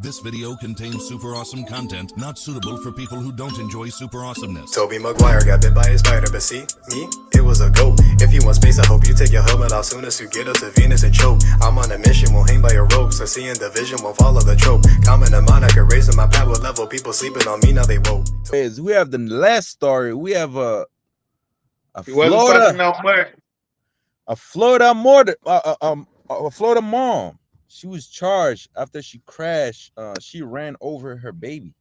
This video contains super awesome content not suitable for people who don't enjoy super awesomeness. Toby Maguire got bit by a spider, but see, me, it was a goat. If you want space, I hope you take your helmet off soon as you get up to Venus and choke. I'm on a mission, won't hang by a rope, so seeing the vision won't follow the trope. Common a moniker, raising my power level, people sleeping on me, now they woke. We have the last story. We have a Florida mom. She was charged after she crashed. She ran over her baby.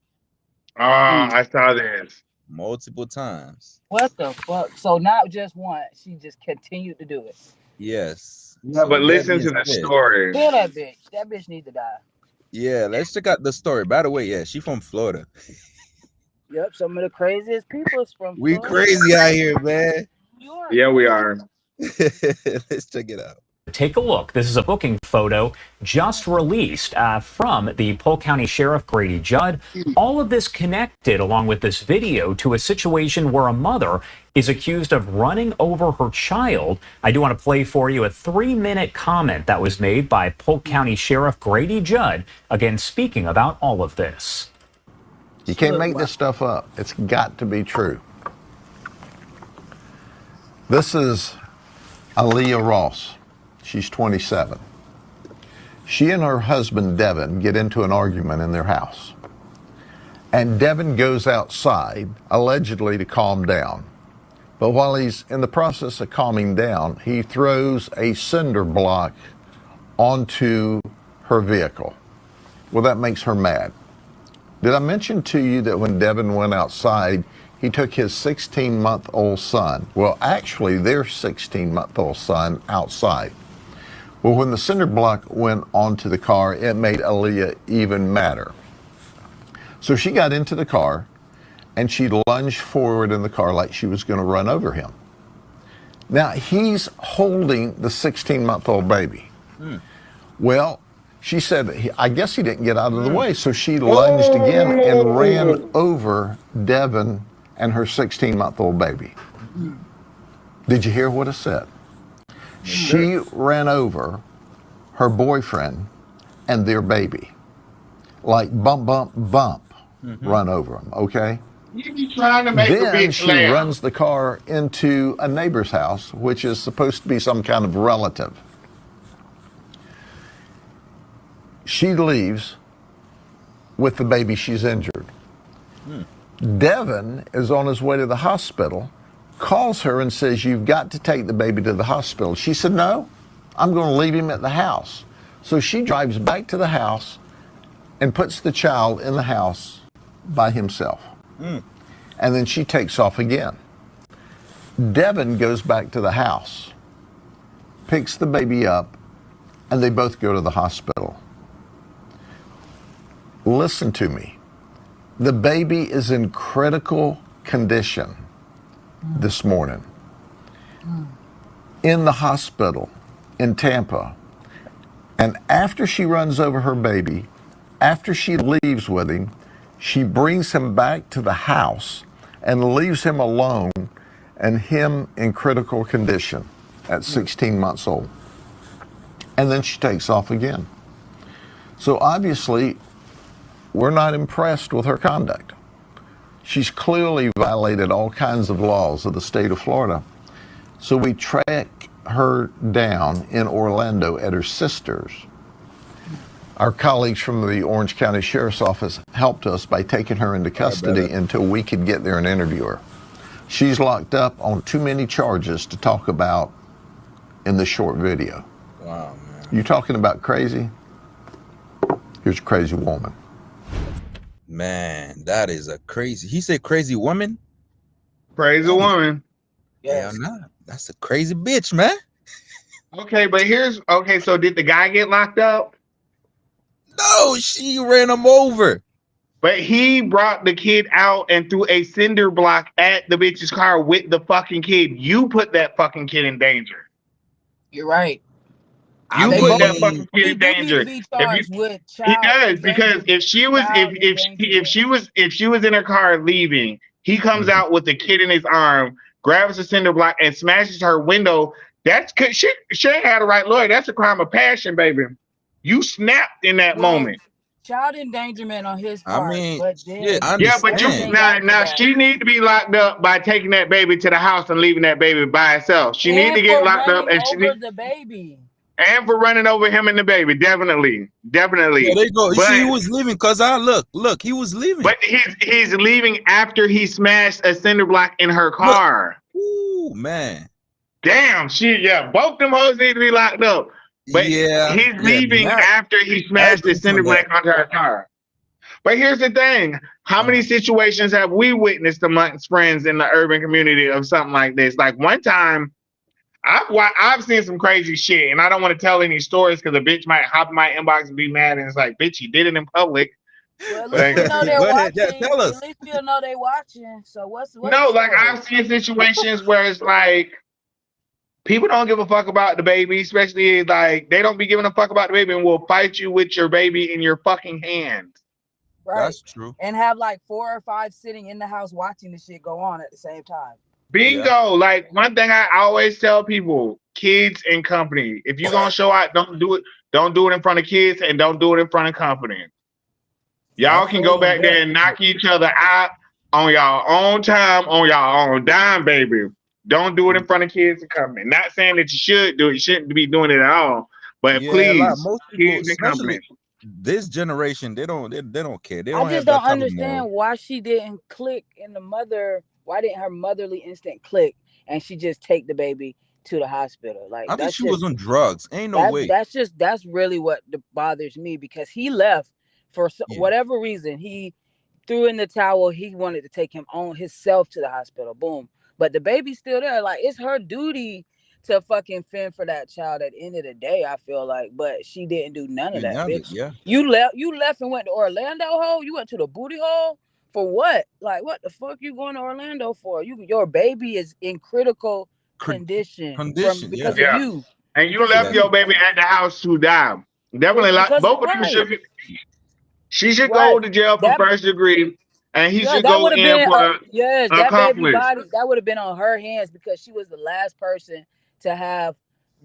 I saw this multiple times. What the fuck? So not just once, she just continued to do it. Yes. Yeah, but listen to the story. Kill that bitch. That bitch need to die. Yeah, let's check out the story. By the way, yeah, she from Florida. Yep, some of the craziest people is from we Florida. Crazy out here, man. Yeah, we are. Let's check it out. Take a look. This is a booking photo just released from the Polk County Sheriff Grady Judd. All of this connected, along with this video, to a situation where a mother is accused of running over her child. I do want to play for you a 3-minute comment that was made by Polk County Sheriff Grady Judd, again speaking about all of this. You can't make this stuff up. It's got to be true. This is Aaliyah Ross. She's 27. She and her husband, Devin, get into an argument in their house. And Devin goes outside, allegedly to calm down. But while he's in the process of calming down, he throws a cinder block onto her vehicle. Well, that makes her mad. Did I mention to you that when Devin went outside, he took his 16-month-old son, well, actually their 16-month-old son, outside? Well, when the cinder block went onto the car, it made Aaliyah even madder. So she got into the car, and she lunged forward in the car like she was going to run over him. Now, he's holding the 16-month-old baby. Well, she said, I guess he didn't get out of the way, so she lunged again and ran over Devin and her 16-month-old baby. Did you hear what I said? She ran over her boyfriend and their baby. Like bump, bump, bump, run over them, okay? You be trying to make then she runs the car into a neighbor's house, which is supposed to be some kind of relative. She leaves with the baby. She's injured. Devin is on his way to the hospital, calls her and says, you've got to take the baby to the hospital. She said, no, I'm going to leave him at the house. So she drives back to the house and puts the child in the house by himself. And then she takes off again. Devin goes back to the house, picks the baby up, and they both go to the hospital. Listen to me. The baby is in critical condition this morning in the hospital in Tampa. And after she runs over her baby, after she leaves with him, she brings him back to the house and leaves him alone and him in critical condition at 16 months old. And then she takes off again. So obviously, we're not impressed with her conduct. She's clearly violated all kinds of laws of the state of Florida. So we track her down in Orlando at her sister's. Our colleagues from the Orange County Sheriff's Office helped us by taking her into custody until we could get there and interview her. She's locked up on too many charges to talk about in this short video. Wow, man. You talking about crazy? Here's a crazy woman. Man, that is a crazy. He said crazy woman? Crazy woman. Yeah, nah, that's a crazy bitch, man. Okay, but so did the guy get locked up? No, she ran him over. But he brought the kid out and threw a cinder block at the bitch's car with the fucking kid. You put that fucking kid in danger. You're right. You put that fucking kid in danger. He does, because if she was in her car leaving, he comes out with the kid in his arm, grabs the cinder block and smashes her window. That's she ain't had a right lawyer. That's a crime of passion, baby. You snapped in that moment. child endangerment on his I part, mean, but shit, then I Yeah, but you understand. now she need to be locked up by taking that baby to the house and leaving that baby by itself. She need to and get for locked up, running and over the baby. and for running over him and the baby. Definitely. Yeah, there you go. You see, he But was leaving, cause I look, he was leaving. he's leaving after he smashed a cinder block in her car. Ooh, man. Damn, both them hoes need to be locked up. But he's leaving Now, after he I smashed the agree cinder on that. block onto her car. But here's the thing: how many situations have we witnessed amongst friends in the urban community of something like this? Like one time, I've seen some crazy shit, and I don't want to tell any stories because a bitch might hop in my inbox and be mad, and it's like, bitch, you did it in public. Well, at least we know they're Go ahead, watching. tell us. At least we'll know they're watching. So what's No, the like story? I've seen situations where it's like people don't give a fuck about the baby, especially like they don't be giving a fuck about the baby and will fight you with your baby in your fucking hands. Right. That's true. And have like 4 or 5 sitting in the house watching the shit go on at the same time. Bingo. Yeah. Like one thing I always tell people, kids and company. If you're gonna show out, don't do it in front of kids and don't do it in front of company. Y'all can go back there and knock each other out on y'all own time, on y'all own dime, baby. Don't do it in front of kids and company. Not saying that you should do it, you shouldn't be doing it at all. But please, most people, kids and company. especially this generation, they don't care. They I don't just have don't that type of understand moral. why she didn't click in the mother. Why didn't her motherly instinct click and she just take the baby to the hospital? Like I think that's she just, was on drugs. Ain't no way. that's really what bothers me, because he left for Yeah. whatever reason. He threw in the towel. He wanted to take him on himself to the hospital. Boom. But the baby's still there. Like, it's her duty to fucking fend for that child at the end of the day, I feel like. But she didn't do none of that, bitch. Yeah. You left and went to Orlando hole? You went to the booty hole? For what? Like, what the fuck you going to Orlando for? Your baby is in critical condition because of you. And you left your baby at the house to die. Definitely, both of them should be. She should go to jail for first degree, and he should go in for that baby accomplice. body, that would have been on her hands, because she was the last person to have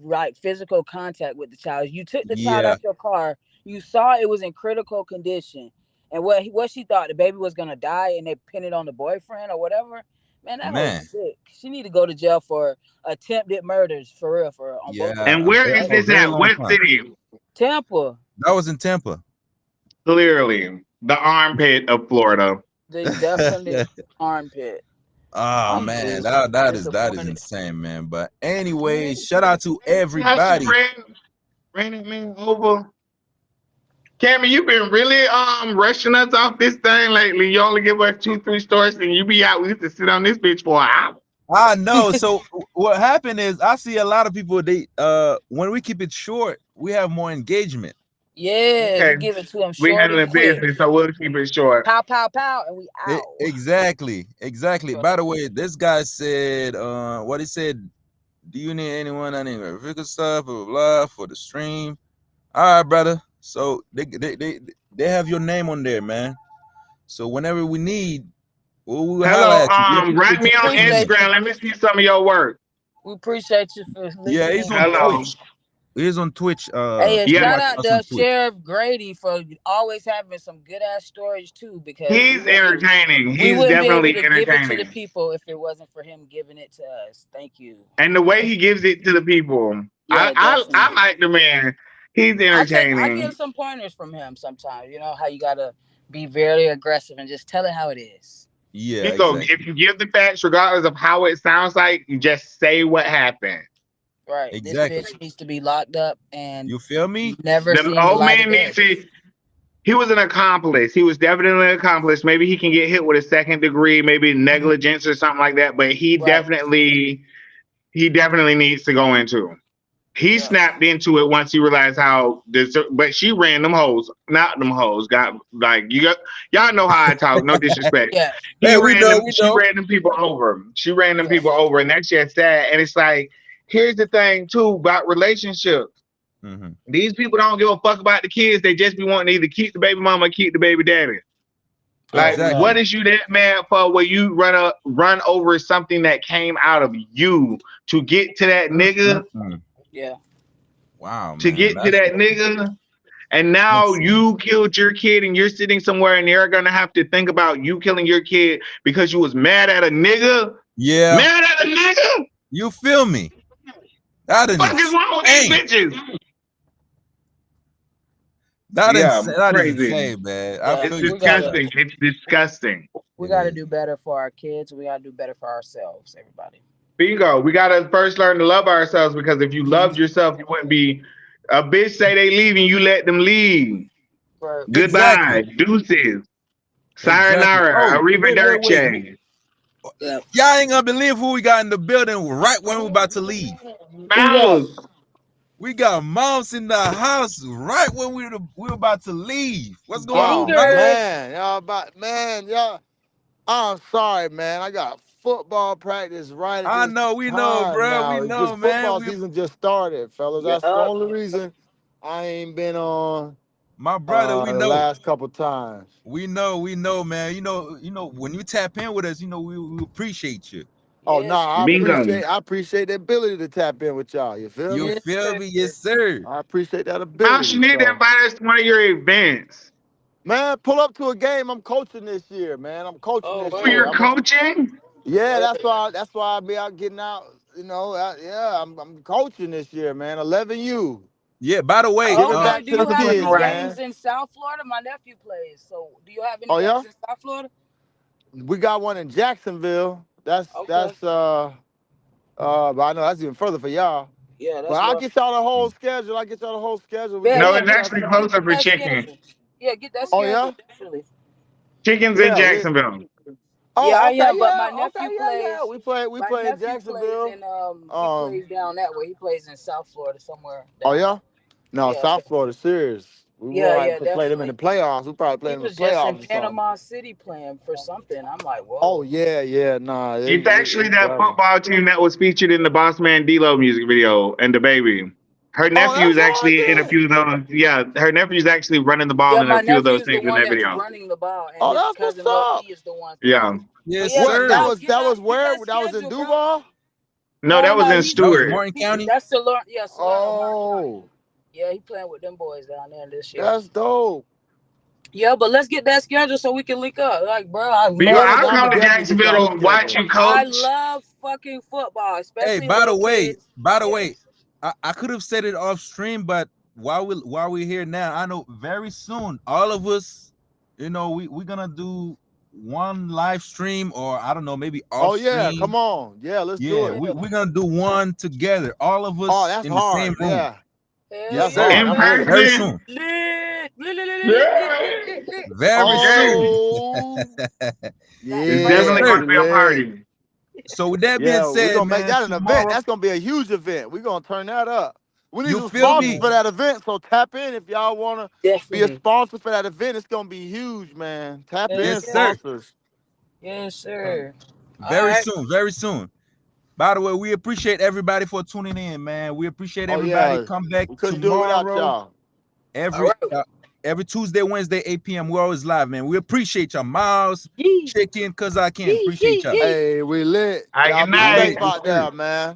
like physical contact with the child. You took the child out your car. You saw it was in critical condition, and what she thought the baby was gonna die, and they pinned it on the boyfriend or whatever. Man, that was sick. She need to go to jail for attempted murders, for real, on both. And where is this at? What city? Tampa. That was in Tampa. Clearly, the armpit of Florida. Definitely armpit. Oh man, that is insane, man. But anyway, shout out to everybody. Ran it, man, over. Cammy, you've been really rushing us off this thing lately. You only give us 2-3 stories, and you be out. We have to sit on this bitch for an hour. I know. So what happened is I see a lot of people. They when we keep it short, we have more engagement. Yeah, we give it to them short. We handling business, so we'll keep it short. Pow, pow, pow, and we out. Exactly. By the way, this guy said, what he said, do you need anyone? I need graphical stuff, blah, blah, blah, for the stream. All right, brother. So they have your name on there, man. So whenever we need, we'll hello, write me on Instagram. Let me see some of your work. We appreciate you for listening. Yeah, he's on Twitch. He's on Twitch. Hey, shout out to Sheriff Grady for always having some good ass stories too, because he's entertaining. He's definitely entertaining. Give it to the people if it wasn't for him giving it to us. Thank you. And the way he gives it to the people, I like the man. He's entertaining. I get some pointers from him sometimes. You know how you gotta be very aggressive and just tell it how it is. Yeah. So if you give the facts, regardless of how it sounds like, you just say what happened. Right. Exactly. This bitch needs to be locked up, and you feel me? Never. The old man needs to. He was an accomplice. He was definitely an accomplice. Maybe he can get hit with a 2nd degree, maybe negligence or something like that. But he definitely needs to go into. He snapped into it once he realized how this. But she ran them hoes, not them hoes. Got like y'all know how I talk. No disrespect. She ran them people over. She ran them people over, and that's just sad. And it's like, here's the thing too about relationships. These people don't give a fuck about the kids. They just be wanting to either keep the baby mama or keep the baby daddy. Like, what is you that mad for where you run over something that came out of you to get to that nigga? Yeah. Wow. To get to that nigga. And now Yes. you killed your kid and you're sitting somewhere and they're gonna have to think about you killing your kid because you was mad at a nigga? Yeah. Mad at a nigga? You feel me? That What the fuck is wrong with these bitches? That Yeah, insane. That is crazy. insane, man. Yeah, I It's feel you. disgusting. It's disgusting. We It got to is. do better for our kids. We got to do better for ourselves, everybody. Bingo. We gotta first learn to love ourselves, because if you loved yourself, you wouldn't be a bitch say they leaving, you let them leave. Right. Goodbye. Exactly. Deuces. Exactly. Sayonara. Oh, wait. Arrivederci. Yeah. Y'all ain't gonna believe who we got in the building right when we're about to leave. Mouse. We got moms in the house right when we were about to leave. What's going Oh on, brother? man, y'all. I'm sorry, man. I got football practice right at I this know, we know, time bro. now. We It's know, just man. football season just started, fellas. Yeah. That's the only reason I ain't been on My brother, we the know. last couple times. We know, man. You know, when you tap in with us, you know, we appreciate you. Oh Yes, no, I Bingo. appreciate the ability to tap in with y'all. You feel You me? yes, feel sir. me? Yes, sir. I appreciate that Mouse, you ability. need to So, invite us to one of your events. man, pull up to a game. I'm coaching this year, man. I'm coaching Oh, this Oh, year. you're wow. coaching? Yeah, Word. that's why I be out getting out. You know, I'm coaching this year, man. 11U. Yeah, by the way, Giving Okay. back Do to the you have kids, any Right. games man. in South Florida? My nephew plays. So, do you have any Oh yeah, games in South Florida? we got one in Jacksonville. That's Okay. but I know that's even further for y'all. Yeah, But that's I'll what. get y'all the whole schedule. I'll get y'all the whole schedule. We Yeah, can No, yeah. knock it's it Get out actually that. soon. closer Get for that chicken. schedule. Yeah, get that Oh yeah, schedule. Definitely. Chicken's in yeah. Jacksonville. Yeah, Oh I okay, am. But yeah, my okay, nephew yeah. plays. We My play in nephew plays Jacksonville. in. He Um, plays down that way. He plays in South Florida somewhere oh down yeah. there. No, Yeah. South Florida serious. We Yeah, will have yeah, to play them in the definitely. playoffs. We probably play He them in was the just in playoffs or something. Panama City playing for something. I'm like, Oh whoa. yeah, nah. It's actually It's that done. football team that was featured in the Boss Man D-Lo music video and the baby. Her Oh, nephew that's is hard actually in a then. few of those. Yeah, her nephew's actually running the ball Yeah, in a my few of those nephew's the things in one that that's video. running the ball, and Oh, his that's what's cousin Lil up. E is the one throwing Yeah. it. But yes, yeah, What sir. Mouse, that was get where? that That was in schedule, bro. Duval? No, that was No, in he's That was Stewart. Martin County. that's Salerno. Yeah, Salerno, Martin County. Oh, Yeah, he playing with them boys down there this year. that's dope. Yeah, but let's get that schedule so we can link up. Like, bro, I Bingo, love Yeah, I'll I'm come gonna to football. definitely get y'all the Jacksonville to watch schedule. you I coach. love fucking football, Hey, especially little kids. by the Yeah. way, I could have said it off stream, but while we're here now, I know very soon all of us, you know, we're gonna do one live stream, or I don't know, maybe off Oh yeah, stream. come on. Yeah, let's do Yeah, it. we're gonna do one together, all of Oh, us that's in the same hard. room. Yeah, Hell Yes, that's sir. hard. In I'm with it. Very person. soon. Lit. Yeah. Very Yeah. soon. Oh, That It's Yes, definitely yeah, sir. going we to be a lit. party. So with that being Yeah, we're said, gonna make man, that an event. tomorrow, That's gonna be a huge event. We're gonna turn that up. We need you some feel sponsors me? for that event. So tap in if y'all wanna be a Definitely. sponsor for that event. It's gonna be huge, man. Tap Hell in, Yes, sir. yeah. sponsors. Yes, sir. All Very right. soon, very soon. By the way, we appreciate everybody for tuning in, man. We appreciate Oh everybody. yeah, Come back we couldn't do it without tomorrow. y'all. All right. Every Tuesday, Wednesday, 8 p.m. We're always live, man. We appreciate y'all. Miles, Yee. Chicken, cause I can. Yee, Appreciate yee, y'all. yee. Hey, we lit. All right, Y'all good be We night. safe lit. Yes, out sir. there, man.